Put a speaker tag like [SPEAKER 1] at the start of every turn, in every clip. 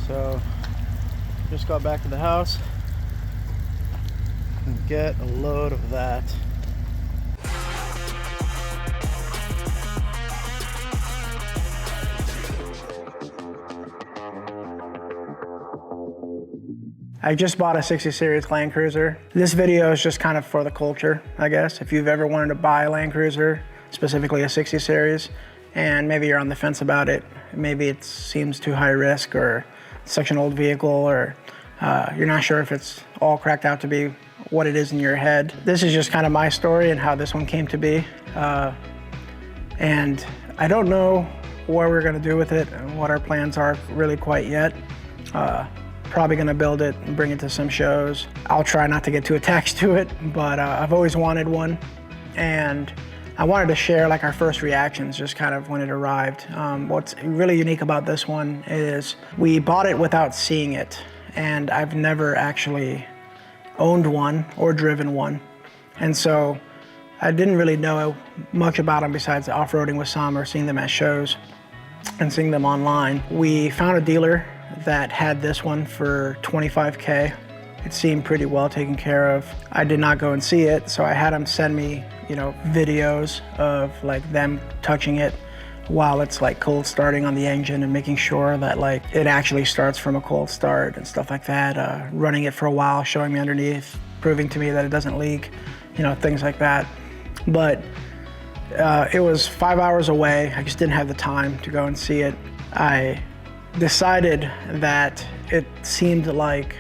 [SPEAKER 1] So just got back to the house and get a load of that. I just bought a 60 Series Land Cruiser. This video is just kind of for the culture, I guess. If you've ever wanted to buy a Land Cruiser, specifically a 60 Series, and maybe you're on the fence about it, maybe it seems too high risk or such an old vehicle, or you're not sure if it's all cracked out to be what it is in your head. This is just kind of my story and how this one came to be. And I don't know what we're gonna do with it and what our plans are really quite yet. Probably gonna build it and bring it to some shows. I'll try not to get too attached to it, but I've always wanted one. And I wanted to share like our first reactions just kind of when it arrived. What's really unique about this one is we bought it without seeing it. And I've never actually owned one or driven one. And so I didn't really know much about them besides off-roading with some or seeing them at shows and seeing them online. We found a dealer that had this one for $25K. It seemed pretty well taken care of. I did not go and see it, so I had him send me, videos of like them touching it while it's like cold starting on the engine and making sure that like it actually starts from a cold start and stuff like that. Running it for a while, showing me underneath, proving to me that it doesn't leak, things like that. But it was 5 hours away. I just didn't have the time to go and see it. I decided that it seemed like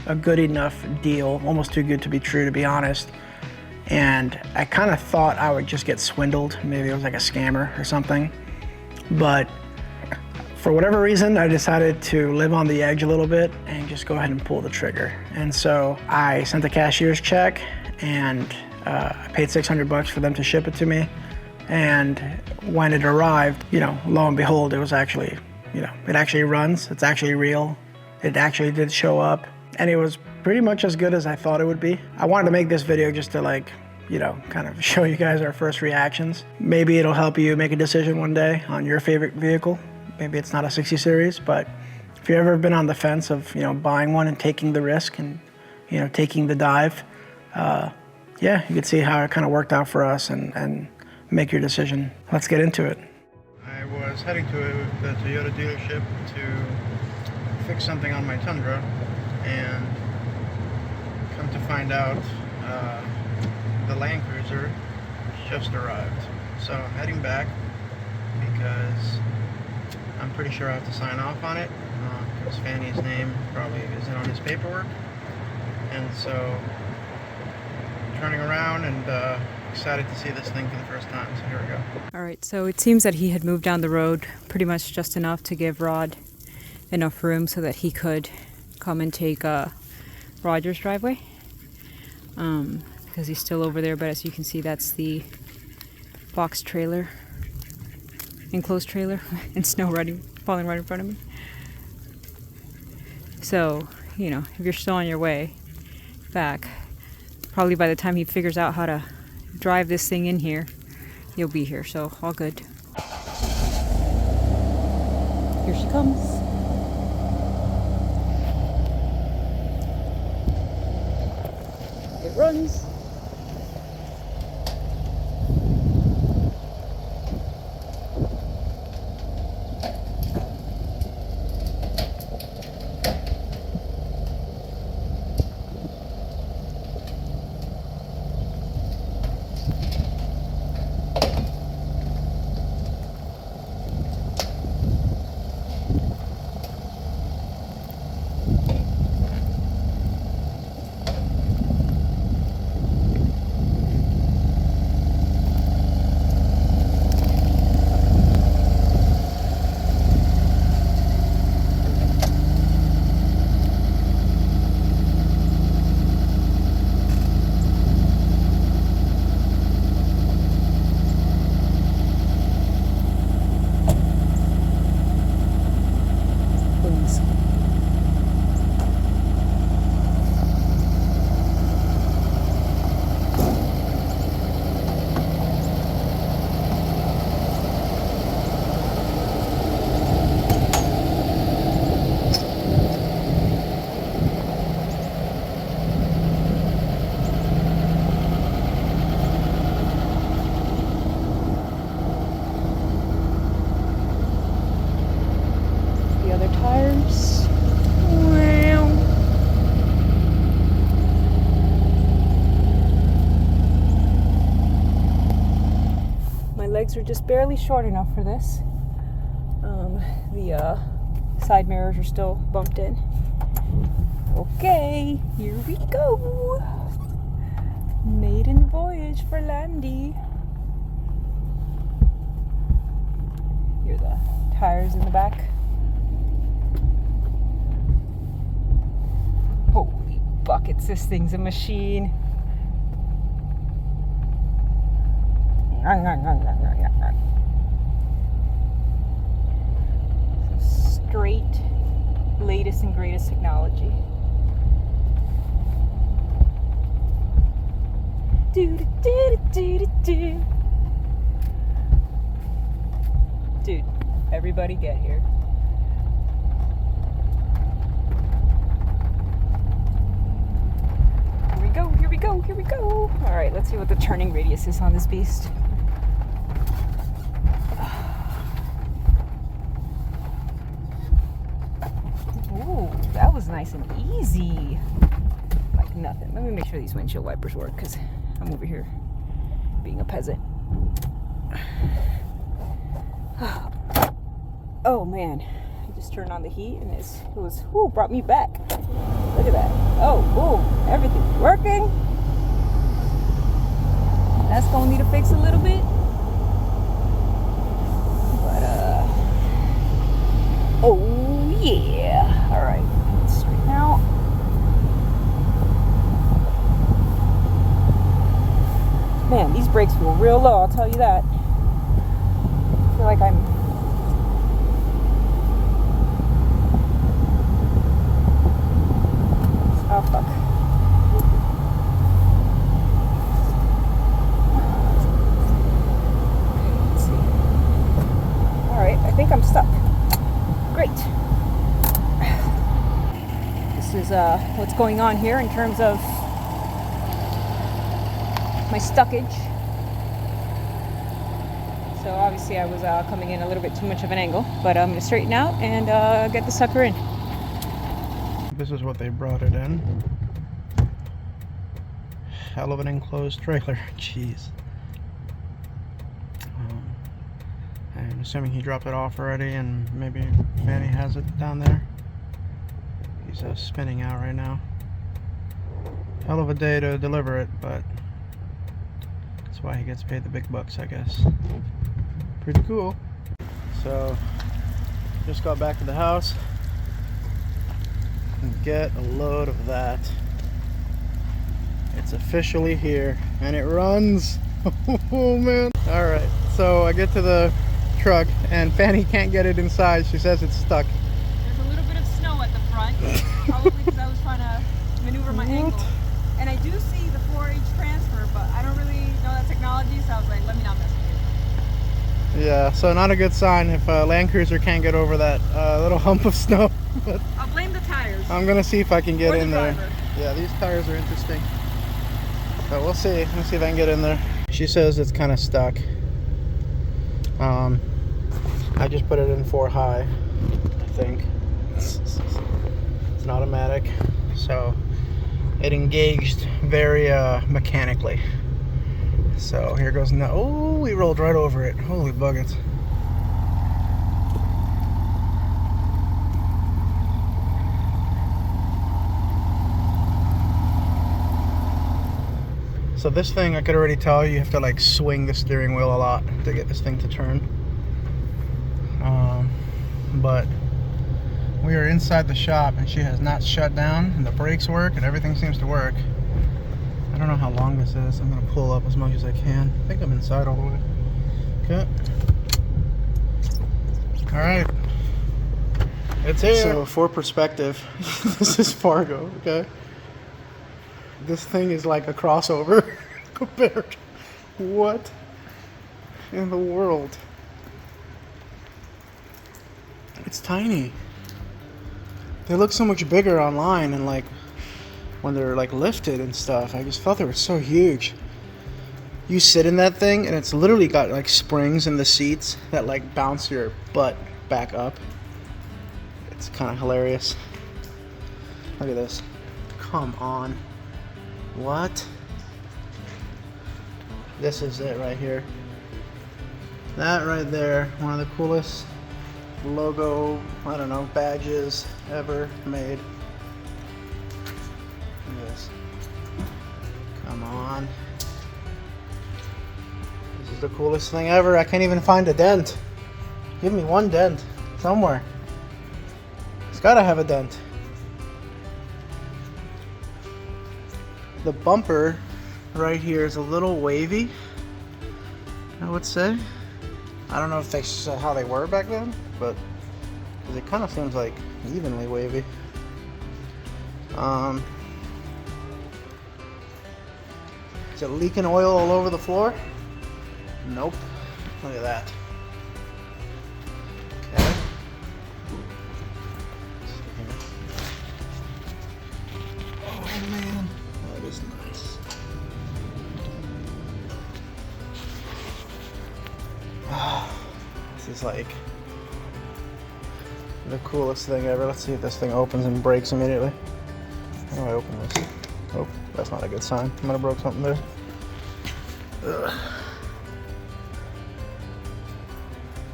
[SPEAKER 1] a good enough deal, almost too good to be true, to be honest. And I kind of thought I would just get swindled. Maybe it was like a scammer or something. But for whatever reason, I decided to live on the edge a little bit and just go ahead and pull the trigger. And so I sent a cashier's check and I paid $600 for them to ship it to me. And when it arrived, lo and behold, it was actually, it actually runs, it's actually real. It actually did show up, and it was pretty much as good as I thought it would be. I wanted to make this video just to kind of show you guys our first reactions. Maybe it'll help you make a decision one day on your favorite vehicle. Maybe it's not a 60 Series, but if you've ever been on the fence of, buying one and taking the risk and, taking the dive, yeah, you can see how it kind of worked out for us and make your decision. Let's get into it. I was heading to the Toyota dealership to fix something on my Tundra, and come to find out the Land Cruiser just arrived. So I'm heading back because I'm pretty sure I have to sign off on it because Fanny's name probably isn't on his paperwork. And so turning around and excited to see this thing for the first time, so here we go.
[SPEAKER 2] All right, so it seems that he had moved down the road pretty much just enough to give Rod enough room so that he could come and take Roger's driveway, because he's still over there, but as you can see, that's the box trailer, enclosed trailer, and snow falling right in front of me. So, if you're still on your way back, probably by the time he figures out how to drive this thing in here, you'll be here, so all good. Here she comes. It runs. legs are just barely short enough for this. The side mirrors are still bumped in. Okay, here we go. Maiden voyage for Landy. Here are the tires in the back. Holy buckets, this thing's a machine. Straight, latest and greatest technology. Dude, everybody get here. Here we go, here we go, here we go. All right, let's see what the turning radius is on this beast. Ooh, that was nice and easy. Like nothing. Let me make sure these windshield wipers work because I'm over here being a peasant. Oh man, I just turned on the heat and it brought me back. Look at that. Oh, boom, everything's working. That's gonna need to fix a little bit. But oh yeah. All right, straighten out. Man, these brakes feel real low, I'll tell you that. I feel like I'm... Oh, fuck. Okay, let's see. Alright, I think I'm stuck. Great. This is what's going on here in terms of my stuckage. So obviously I was coming in a little bit too much of an angle, but I'm going to straighten out and get the sucker in.
[SPEAKER 1] This is what they brought it in. Hell of an enclosed trailer. Jeez. I'm assuming he dropped it off already and maybe Fanny has it down there. He's spinning out right now. Hell of a day to deliver it, but that's why he gets paid the big bucks, I guess. Pretty cool. So, just got back to the house. And get a load of that. It's officially here, and it runs. Oh man. Alright, so I get to the truck, and Fanny can't get it inside. She says it's stuck.
[SPEAKER 2] There's a little bit of snow at the front, probably because I was trying to maneuver my angle. And I do see the 4H transfer, but I don't really know that technology, so I was like, let me not mess with it.
[SPEAKER 1] Yeah, so not a good sign if Land Cruiser can't get over that little hump of snow. But
[SPEAKER 2] I'll blame the tires.
[SPEAKER 1] I'm gonna see if I can get in there.
[SPEAKER 2] Driver.
[SPEAKER 1] Yeah, these tires are interesting. But we'll see. Let's see if I can get in there. She says it's kind of stuck. I just put it in 4 high, I think. It's an automatic, so it engaged very mechanically. So here goes now. Oh, we rolled right over it. Holy buckets. So this thing, I could already tell you have to like swing the steering wheel a lot to get this thing to turn. But we are inside the shop and she has not shut down and the brakes work and everything seems to work. I don't know how long this is. I'm gonna pull up as much as I can. I think I'm inside all the way. Okay. All right. It's here. So for perspective, this is Fargo, okay? This thing is like a crossover compared to what in the world? It's tiny. They look so much bigger online and like when they're like lifted and stuff. I just thought they were so huge. You sit in that thing and it's literally got like springs in the seats that like bounce your butt back up. It's kind of hilarious. Look at this. Come on. What? This is it right here. That right there, one of the coolest logo, I don't know, badges ever made. Look at this. Come on. This is the coolest thing ever. I can't even find a dent. Give me one dent somewhere. It's gotta have a dent. The bumper right here is a little wavy, I would say. I don't know if that's how they were back then, but it kind of seems like evenly wavy. Is it leaking oil all over the floor? Nope. Look at that. Okay. Oh man, that is nice. This is like the coolest thing ever. Let's see if this thing opens and breaks immediately. How do I open this? Oh, that's not a good sign. I might have broke something there. Ugh.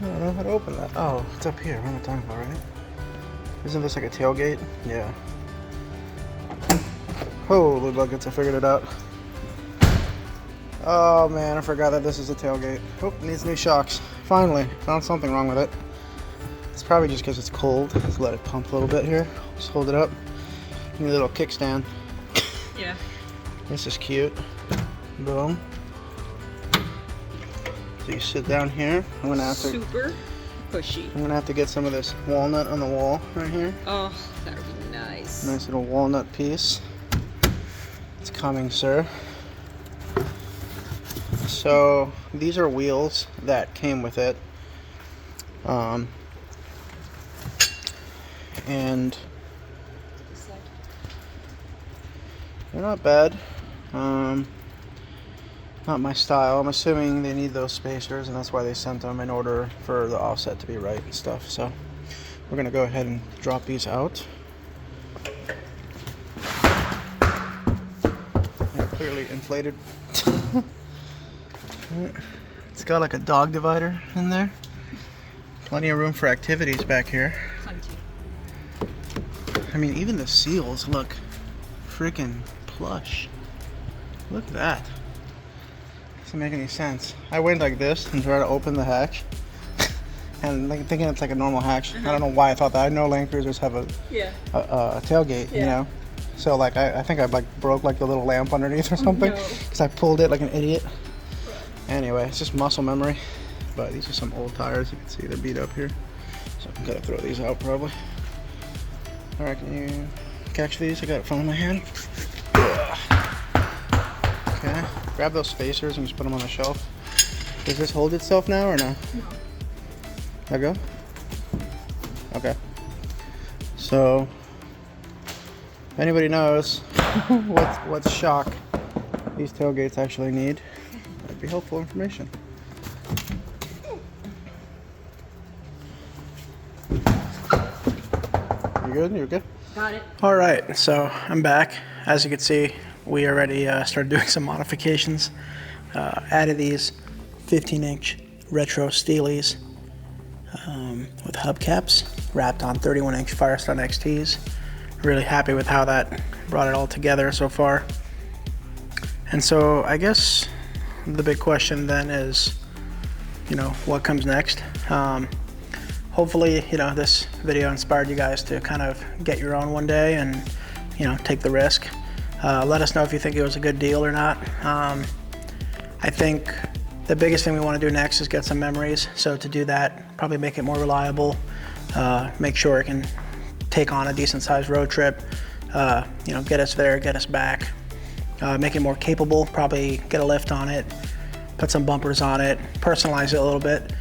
[SPEAKER 1] I don't know how to open that. Oh, it's up here. What am I talking about, right? Isn't this like a tailgate? Yeah. Holy buckets, I figured it out. Oh man, I forgot that this is a tailgate. Oh, needs new shocks. Finally, found something wrong with it. It's probably just because it's cold. Let's let it pump a little bit here. Just hold it up. Need a little kickstand.
[SPEAKER 2] Yeah.
[SPEAKER 1] This is cute. Boom. So you sit down here. I'm gonna have to.
[SPEAKER 2] Super pushy.
[SPEAKER 1] I'm gonna have to get some of this walnut on the wall right here.
[SPEAKER 2] Oh, that would be nice.
[SPEAKER 1] Nice little walnut piece. It's coming, sir. So these are wheels that came with it, and they're not bad. Not my style. I'm assuming they need those spacers, and that's why they sent them in order for the offset to be right and stuff. So we're gonna go ahead and drop these out. They're clearly inflated. It's got like a dog divider in there. Plenty of room for activities back here. I mean, even the seals look freaking plush. Look at that. Doesn't make any sense. I went like this and tried to open the hatch, and like thinking it's like a normal hatch. I don't know why I thought that. I know Land Cruisers have a tailgate, you know. So like I think I like broke like the little lamp underneath or something because I pulled it like an idiot. Anyway, it's just muscle memory. But these are some old tires. You can see they're beat up here. So I'm gonna throw these out probably. All right, can you catch these? I got a phone in my hand. Okay, grab those spacers and just put them on the shelf. Does this hold itself now or no? No. Let go? Okay. So, if anybody knows what shock these tailgates actually need, that'd be helpful information. You good? You good?
[SPEAKER 2] Got it.
[SPEAKER 1] All right, so I'm back. As you can see, we already started doing some modifications. Added these 15-inch retro Steelies with hubcaps, wrapped on 31-inch Firestone XTs. Really happy with how that brought it all together so far. And so I guess the big question then is, you know, what comes next? Hopefully, you know, this video inspired you guys to kind of get your own one day and, you know, take the risk. Let us know if you think it was a good deal or not. I think the biggest thing we want to do next is get some memories. So to do that, probably make it more reliable, make sure it can take on a decent sized road trip, you know, get us there, get us back, make it more capable, probably get a lift on it, put some bumpers on it, personalize it a little bit,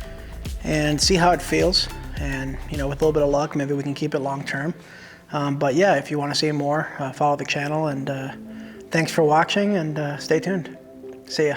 [SPEAKER 1] and see how it feels. And, you know, with a little bit of luck, maybe we can keep it long term. But yeah, if you want to see more, follow the channel, and thanks for watching, and stay tuned. See ya.